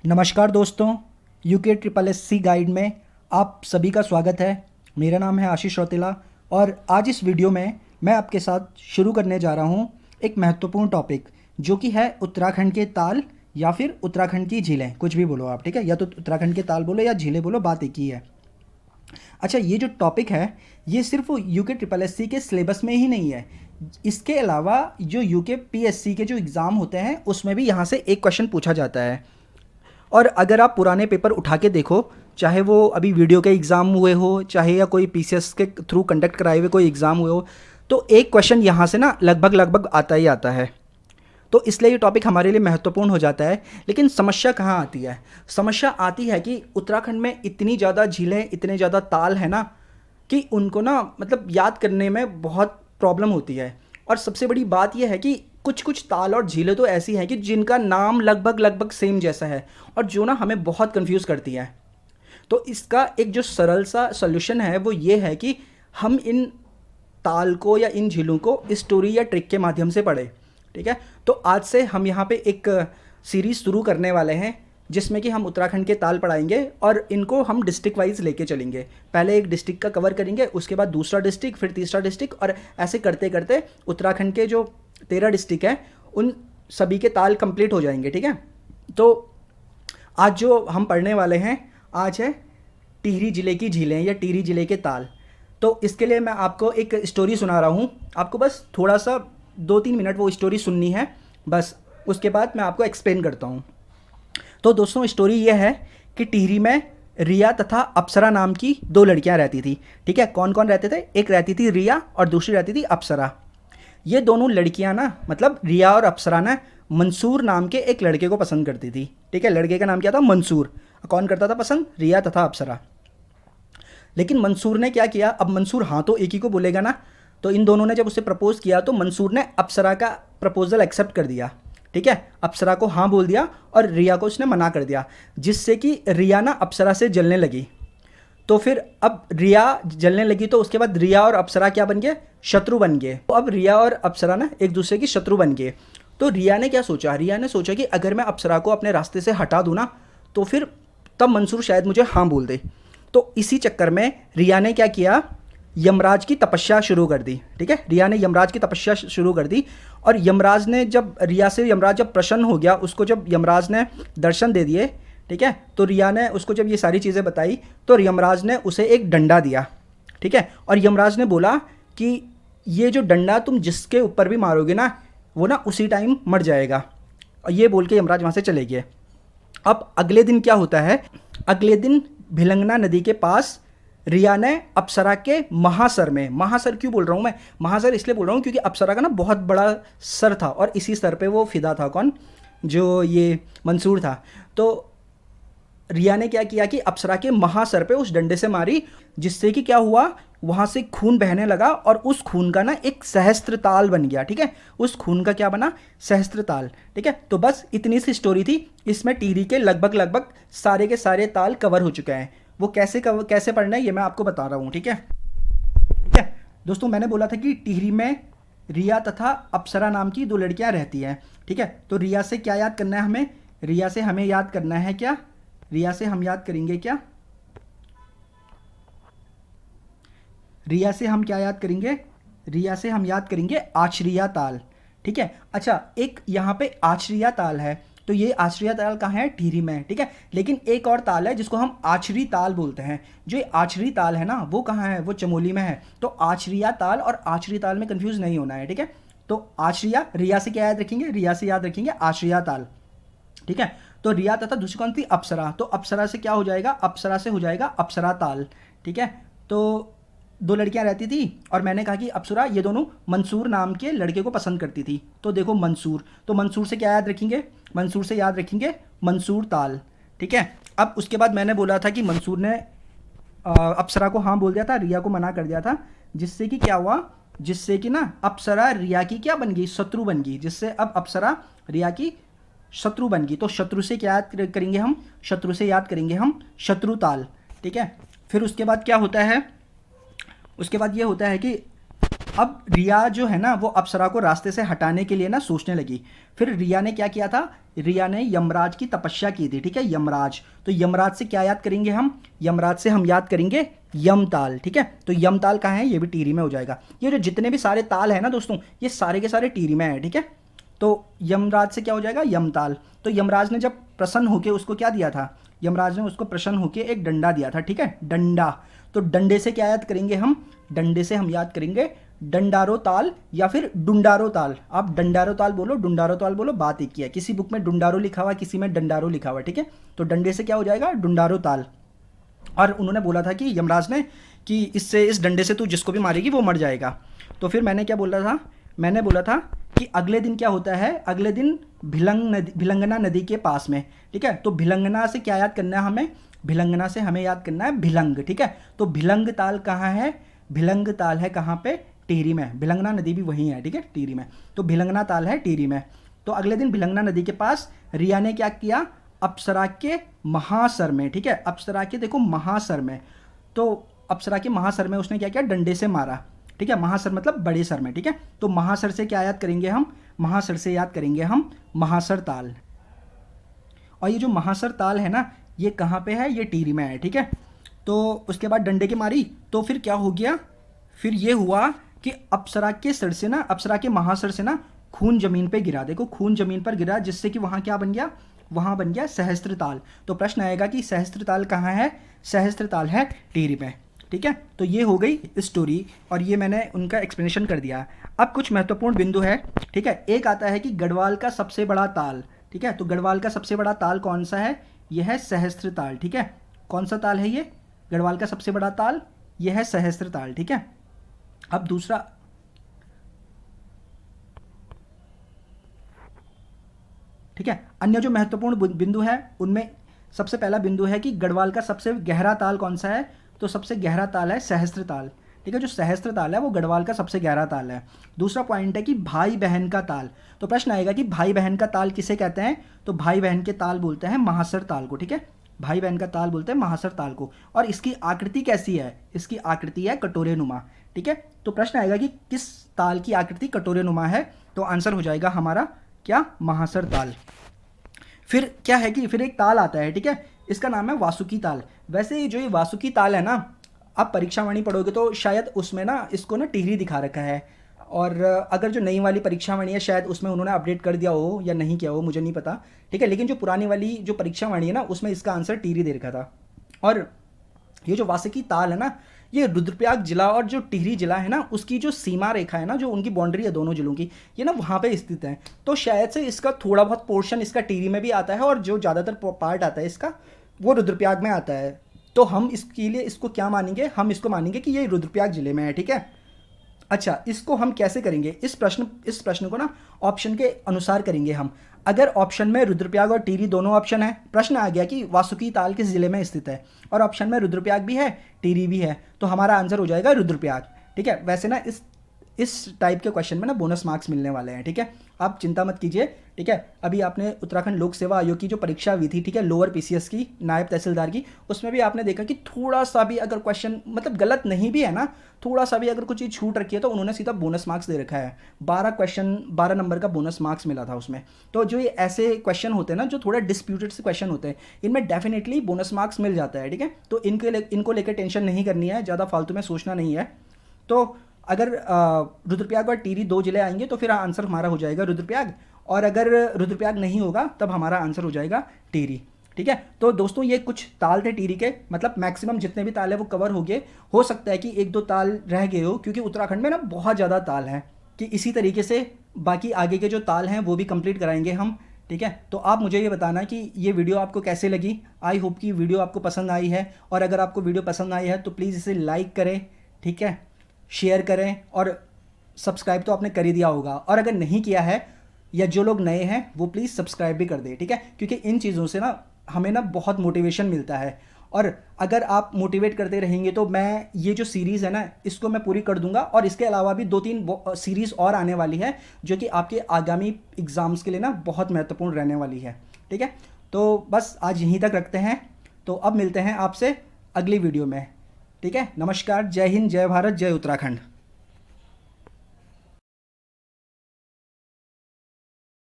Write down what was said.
नमस्कार दोस्तों, UK triple S C guide में आप सभी का स्वागत है। मेरा नाम है आशीष रौतेला और आज इस वीडियो में मैं आपके साथ शुरू करने जा रहा हूँ एक महत्वपूर्ण टॉपिक जो कि है उत्तराखंड के ताल या फिर उत्तराखंड की झीलें। कुछ भी बोलो आप, ठीक है, या तो उत्तराखंड के ताल बोलो या झीलें बोलो, बात एक ही है। अच्छा, ये जो टॉपिक है ये सिर्फ यूके ट्रिपल एस सी के सिलेबस में ही नहीं है, इसके अलावा जो यूके पी एस सी के जो एग्ज़ाम होते हैं उसमें भी यहाँ से एक क्वेश्चन पूछा जाता है। और अगर आप पुराने पेपर उठा के देखो, चाहे वो अभी वीडियो के एग्ज़ाम हुए हो, चाहे या कोई पीसीएस के थ्रू कंडक्ट कराए हुए कोई एग्ज़ाम हुए हो, तो एक क्वेश्चन यहाँ से ना लगभग आता ही आता है। तो इसलिए ये टॉपिक हमारे लिए महत्वपूर्ण हो जाता है। लेकिन समस्या कहाँ आती है? समस्या आती है कि उत्तराखंड में इतनी ज़्यादा झीलें, इतने ज़्यादा ताल है ना कि उनको ना मतलब याद करने में बहुत प्रॉब्लम होती है। और सबसे बड़ी बात यह है कि कुछ कुछ ताल और झीलें तो ऐसी हैं कि जिनका नाम लगभग सेम जैसा है और जो ना हमें बहुत कंफ्यूज करती है। तो इसका एक जो सरल सा सॉल्यूशन है वो ये है कि हम इन ताल को या इन झीलों को स्टोरी या ट्रिक के माध्यम से पढ़ें, ठीक है। तो आज से हम यहाँ पे एक सीरीज़ शुरू करने वाले हैं जिसमें कि हम उत्तराखंड के ताल पढ़ाएंगे और इनको हम डिस्ट्रिक्ट वाइज लेके चलेंगे। पहले एक डिस्ट्रिक्ट का कवर करेंगे, उसके बाद दूसरा डिस्ट्रिक्ट, फिर तीसरा डिस्ट्रिक्ट, और ऐसे करते करते उत्तराखंड के जो 13 डिस्ट्रिक्ट हैं उन सभी के ताल कंप्लीट हो जाएंगे, ठीक है। तो आज जो हम पढ़ने वाले हैं आज है टिहरी ज़िले की झीलें या टिहरी ज़िले के ताल। तो इसके लिए मैं आपको एक स्टोरी सुना रहा हूँ, आपको बस थोड़ा सा 2-3 मिनट वो स्टोरी सुननी है बस, उसके बाद मैं आपको एक्सप्लेन करता हूँ। तो दोस्तों स्टोरी ये है कि टिहरी में रिया तथा अप्सरा नाम की दो लड़कियां रहती थी, ठीक है। कौन कौन रहते थे? एक रहती थी रिया और दूसरी रहती थी अप्सरा। ये दोनों लड़कियां ना मतलब रिया और अप्सरा ना मंसूर नाम के एक लड़के को पसंद करती थी, ठीक है। लड़के का नाम क्या था? मंसूर। कौन करता था पसंद? रिया तथा अप्सरा। लेकिन मंसूर ने क्या किया? अब मंसूर हाँ तो एक ही को बोलेगा ना, तो इन दोनों ने जब उसे प्रपोज किया तो मंसूर ने अप्सरा का प्रपोजल एक्सेप्ट कर दिया, ठीक है। अप्सरा को हाँ बोल दिया और रिया को उसने मना कर दिया, जिससे कि रिया ना अप्सरा से जलने लगी। तो फिर अब रिया जलने लगी तो उसके बाद रिया और अप्सरा क्या बन गए? शत्रु बन गए। तो अब रिया और अप्सरा ना एक दूसरे की शत्रु बन गए। तो रिया ने क्या सोचा? रिया ने सोचा कि अगर मैं अप्सरा को अपने रास्ते से हटा दूँ ना तो फिर तब मंसूर शायद मुझे हाँ बोल दे। तो इसी चक्कर में रिया ने क्या किया? यमराज की तपस्या शुरू कर दी, ठीक है। रिया ने यमराज की तपस्या शुरू कर दी और यमराज ने जब रिया से यमराज जब प्रसन्न हो गया, उसको जब यमराज ने दर्शन दे दिए, ठीक है, तो रिया ने उसको जब ये सारी चीज़ें बताई तो यमराज ने उसे एक डंडा दिया, ठीक है। और यमराज ने बोला कि ये जो डंडा तुम जिसके ऊपर भी मारोगे ना वो ना उसी टाइम मर जाएगा। और ये बोल के यमराज वहाँ से चले गए। अब अगले दिन क्या होता है? अगले दिन भिलंगना नदी के पास रिया ने अप्सरा के महासर में, महासर क्यों बोल रहा हूँ मैं? महासर इसलिए बोल रहा हूँ क्योंकि अप्सरा का ना बहुत बड़ा सर था और इसी सर पे वो फिदा था। कौन? जो ये मंसूर था। तो रिया ने क्या किया कि अप्सरा के महासर पे उस डंडे से मारी, जिससे कि क्या हुआ? वहाँ से खून बहने लगा और उस खून का ना एक सहस्त्र ताल बन गया, ठीक है। उस खून का क्या बना? सहस्त्र ताल, ठीक है। तो बस इतनी सी स्टोरी थी। इसमें टिहरी के लगभग सारे के सारे ताल कवर हो चुके हैं। वो कैसे पढ़ना है ये मैं आपको बता रहा हूँ, ठीक है। ठीक है दोस्तों, मैंने बोला था कि टिहरी में रिया तथा अप्सरा नाम की दो लड़कियां रहती हैं, ठीक है। तो रिया से क्या याद करना है हमें? रिया से हमें याद करना है क्या? रिया से हम याद करेंगे क्या? रिया से हम क्या याद करेंगे? रिया से हम याद करेंगे आचरिया ताल, ठीक है। अच्छा, एक यहाँ पे आचरिया ताल है, तो ये आचरिया ताल कहाँ है? टिहरी में, ठीक है। लेकिन एक और ताल है जिसको हम आचरी ताल बोलते हैं। जो ये आचरी ताल है ना वो कहाँ है? वो चमोली में है। तो आचरिया ताल और आचरी ताल में कंफ्यूज नहीं होना है, ठीक है। तो आचरिया, रिया से क्या याद रखेंगे? रिया से याद रखेंगे आचरिया ताल, ठीक है। तो रिया तथा दूसरी कौन थी? अप्सरा। तो अप्सरा से क्या हो जाएगा? अप्सरा से हो जाएगा अप्सरा ताल, ठीक है। तो दो लड़कियां रहती थी और मैंने कहा कि अप्सरा ये दोनों मंसूर नाम के लड़के को पसंद करती थी। तो देखो मंसूर, तो मंसूर से क्या याद रखेंगे? मंसूर से याद रखेंगे मंसूर ताल, ठीक है। अब उसके बाद मैंने बोला था कि मंसूर ने अप्सरा को हाँ बोल दिया था, रिया को मना कर दिया था, जिससे कि क्या हुआ? जिससे कि ना अप्सरा रिया की क्या बन गई? शत्रु बन गई। जिससे अब अप्सरा रिया की शत्रु बन गई। तो शत्रु से क्या याद करेंगे हम? शत्रु से याद करेंगे हम शत्रु ताल, ठीक है। फिर उसके बाद क्या होता है? उसके बाद ये होता है कि अब रिया जो है ना वो अप्सरा को रास्ते से हटाने के लिए ना सोचने लगी। फिर रिया ने क्या किया था, रिया ने यमराज की तपस्या की थी, ठीक है, यमराज। तो यमराज से क्या याद करेंगे हम, यमराज से हम याद करेंगे यमताल, ठीक है। तो यमताल कहाँ है, ये भी टीरी में हो जाएगा। ये जो जितने भी सारे ताल है ना दोस्तों, ये सारे के सारे टीरी में है, ठीक है। तो यमराज से क्या हो जाएगा, यमताल। तो यमराज ने जब प्रसन्न होके उसको क्या दिया था, यमराज ने उसको प्रसन्न होके एक डंडा दिया था, ठीक है, डंडा। तो डंडे से क्या याद करेंगे हम, डंडे से हम याद करेंगे डंडारो ताल या फिर डुंडारो ताल। आप डंडारो ताल बोलो, डुंडारो ताल बोलो, बात एक ही है। किसी बुक में डुंडारो लिखा हुआ, किसी में डंडारो लिखा हुआ, ठीक है। तो डंडे से क्या हो जाएगा, डुंडारो ताल। और उन्होंने बोला था कि यमराज ने कि इससे, इस डंडे से तू जिसको भी मारेगी वो मर जाएगा। तो फिर मैंने क्या बोला था, मैंने बोला था कि अगले दिन क्या होता है, अगले दिन भिलंगना नदी के पास में, ठीक है। तो भिलंगना से क्या याद करना है हमें, भिलंगना से हमें याद करना है भिलंग, ठीक है। तो भिलंग ताल कहाँ है, भिलंग ताल है कहाँ पे, टिहरी में। भिलंगना नदी भी वहीं है, ठीक है, टिहरी में। तो भिलंगना ताल है टिहरी में। तो अगले दिन भिलंगना नदी के पास रिया ने क्या किया, अप्सरा के महासर में, ठीक है, अप्सरा के देखो महासर में। तो अप्सरा के महासर में उसने क्या किया, डंडे से मारा, ठीक है। महासर मतलब बड़े सर में, ठीक है। तो महासर से क्या याद करेंगे हम, महासर से याद करेंगे हम महासर ताल। और ये जो महासर ताल है ना, ये कहाँ पे है, ये टिहरी में है, ठीक है। तो उसके बाद डंडे की मारी, तो फिर क्या हो गया, फिर ये हुआ कि अप्सरा के सर से ना, अप्सरा के महासर से ना खून जमीन पे गिरा। देखो खून जमीन पर गिरा, जिससे कि वहाँ क्या बन गया, वहाँ बन गया सहस्त्र ताल। तो प्रश्न आएगा कि सहस्त्र ताल कहाँ है, सहस्त्र ताल है टिहरी में, ठीक है। तो ये हो गई स्टोरी और ये मैंने उनका एक्सप्लेनेशन कर दिया। अब कुछ महत्वपूर्ण बिंदु है, ठीक है। एक आता है कि गढ़वाल का सबसे बड़ा ताल, ठीक है। तो गढ़वाल का सबसे बड़ा ताल कौन सा है, यह है सहस्त्र ताल, ठीक है। कौन सा ताल है ये, गढ़वाल का सबसे बड़ा ताल, यह है सहस्त्र ताल, ठीक है। अब दूसरा, ठीक है, अन्य जो महत्वपूर्ण बिंदु है उनमें सबसे पहला बिंदु है कि गढ़वाल का सबसे गहरा ताल कौन सा है, तो सबसे गहरा ताल है सहस्त्र ताल, ठीक है। जो सहस्त्र ताल है वो गढ़वाल का सबसे गहरा ताल है। दूसरा पॉइंट है कि भाई बहन का ताल। तो प्रश्न आएगा कि भाई बहन का ताल किसे कहते हैं, तो भाई बहन के ताल बोलते हैं महासर ताल को, ठीक है। भाई बहन का ताल बोलते हैं महासर ताल को। और इसकी आकृति कैसी है, इसकी आकृति है कटोरे नुमा, ठीक है। तो प्रश्न आएगा कि किस ताल की आकृति कटोरे नुमा है, तो आंसर हो जाएगा हमारा क्या, महासर ताल। फिर क्या है कि फिर एक ताल आता है, ठीक है, इसका नाम है वासुकी ताल। वैसे जो ये वासुकी ताल है ना, आप परीक्षा वाणी पढ़ोगे तो शायद उसमें ना इसको ना टिहरी दिखा रखा है। और अगर जो नई वाली परीक्षा वाणी है शायद उसमें उन्होंने अपडेट कर दिया हो या नहीं किया हो, मुझे नहीं पता, ठीक है। लेकिन जो पुरानी वाली जो परीक्षा वाणी है ना, उसमें इसका आंसर टिहरी दे रखा था। और ये जो वासुकी ताल है ना, ये रुद्रप्रयाग जिला और जो टिहरी जिला है ना, उसकी जो सीमा रेखा है ना, जो उनकी बाउंड्री है दोनों जिलों की, ये ना वहाँ पे स्थित है। तो शायद से इसका थोड़ा बहुत पोर्शन इसका टिहरी में भी आता है और जो ज़्यादातर पार्ट आता है इसका वो रुद्रप्रयाग में आता है। तो हम इसके लिए इसको क्या मानेंगे, हम इसको मानेंगे कि ये रुद्रप्रयाग जिले में है, ठीक है। अच्छा, इसको हम कैसे करेंगे, इस प्रश्न को ना ऑप्शन के अनुसार करेंगे हम। अगर ऑप्शन में रुद्रप्रयाग और टिहरी दोनों ऑप्शन है, प्रश्न आ गया कि वासुकी ताल किस जिले में स्थित है, और ऑप्शन में रुद्रप्रयाग भी है टिहरी भी है, तो हमारा आंसर हो जाएगा रुद्रप्रयाग, ठीक है। वैसे ना इस टाइप के क्वेश्चन में ना बोनस मार्क्स मिलने वाले हैं, ठीक है, आप चिंता मत कीजिए, ठीक है। अभी आपने उत्तराखंड लोक सेवा आयोग की जो परीक्षा हुई थी, ठीक है, लोअर पीसीएस की, नायब तहसीलदार की, उसमें भी आपने देखा कि थोड़ा सा भी अगर क्वेश्चन मतलब गलत नहीं भी है ना, थोड़ा सा भी अगर कुछ चीज़ छूट रखी है तो उन्होंने सीधा बोनस मार्क्स दे रखा है। 12 नंबर का बोनस मार्क्स मिला था उसमें। तो जो ये ऐसे क्वेश्चन होते हैं ना, जो थोड़ा डिस्प्यूटेड से क्वेश्चन होते हैं, इनमें डेफिनेटली बोनस मार्क्स मिल जाता है, ठीक है। तो इनको लेकर टेंशन नहीं करनी है, ज़्यादा फालतू में सोचना नहीं है। तो अगर रुद्रप्रयाग और टिहरी 2 जिले आएंगे तो फिर आंसर हमारा हो जाएगा रुद्रप्रयाग, और अगर रुद्रप्रयाग नहीं होगा तब हमारा आंसर हो जाएगा टिहरी, ठीक है। तो दोस्तों ये कुछ ताल थे टिहरी के, मतलब मैक्सिमम जितने भी ताल है वो कवर हो गए। हो सकता है कि 1-2 ताल रह गए हो, क्योंकि उत्तराखंड में ना बहुत ज़्यादा ताल हैं, कि इसी तरीके से बाकी आगे के जो ताल हैं वो भी कंप्लीट कराएंगे हम, ठीक है। तो आप मुझे ये बताना कि ये वीडियो आपको कैसे लगी। आई होप कि वीडियो आपको पसंद आई है, और अगर आपको वीडियो पसंद आई है तो प्लीज़ इसे लाइक करें, ठीक है, शेयर करें, और सब्सक्राइब तो आपने कर ही दिया होगा, और अगर नहीं किया है या जो लोग नए हैं वो प्लीज़ सब्सक्राइब भी कर दें, ठीक है। क्योंकि इन चीज़ों से ना हमें ना बहुत मोटिवेशन मिलता है, और अगर आप मोटिवेट करते रहेंगे तो मैं ये जो सीरीज़ है ना इसको मैं पूरी कर दूंगा, और इसके अलावा भी 2-3 सीरीज़ और आने वाली है जो कि आपके आगामी एग्ज़ाम्स के लिए ना बहुत महत्वपूर्ण रहने वाली है, ठीक है। तो बस आज यहीं तक रखते हैं, तो अब मिलते हैं आपसे अगली वीडियो में, ठीक है। नमस्कार, जय हिंद, जय भारत, जय उत्तराखंड।